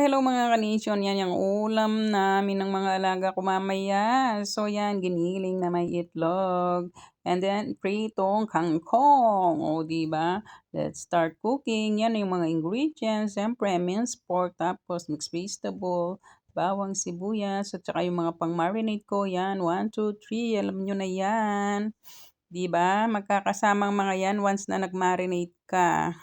hello mga kanisyon. Yan yung ulam namin ng mga alaga ko mamaya. So yan, giniling na may itlog. And then, pritong kangkong. O, diba? Let's start cooking. Yan yung mga ingredients. Siyempre, minced pork, tapos mixed vegetable, bawang sibuyas, at saka yung mga pang-marinate ko. Yan, 1, 2, 3. Alam nyo na yan. Diba? Magkakasamang mga yan once na nag-marinate ka.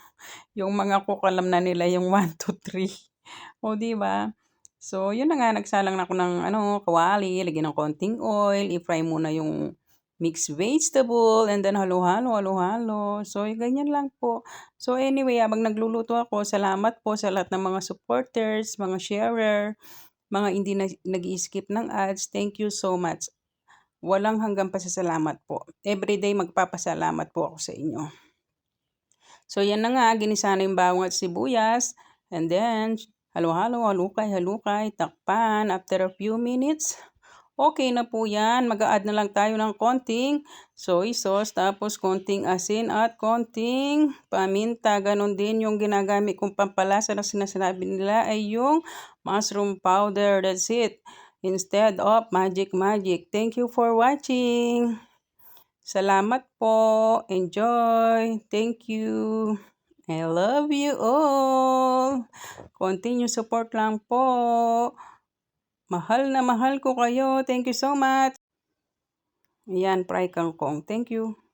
Yung mga cook alam na nila yung 1, 2, 3. O, 'di ba? So, yun na nga, nagsalang na ako ng kawali, lagyan ng konting oil, i-fry muna yung mixed vegetable, and then halo-halo, halo-halo. So, ganyan lang po. So, anyway, habang nagluluto ako, salamat po sa lahat ng mga supporters, mga sharer, mga hindi nag-i-skip ng ads. Thank you so much. Walang hanggang pasasalamat po. Everyday magpapasalamat po ako sa inyo. So, yan na nga, ginisa na yung bawang at sibuyas. And then, halo-halo, halukay, takpan. After a few minutes, okay na po yan. Mag-a-add na lang tayo ng konting soy sauce, tapos konting asin at konting paminta. Ganon din yung ginagamit kong pampalasa na sinasabi nila ay yung mushroom powder. That's it. Instead of magic. Thank you for watching. Salamat po. Enjoy. Thank you. I love you all. Continue support lang po. Mahal na mahal ko kayo. Thank you so much. Ayan, fry kangkong. Thank you.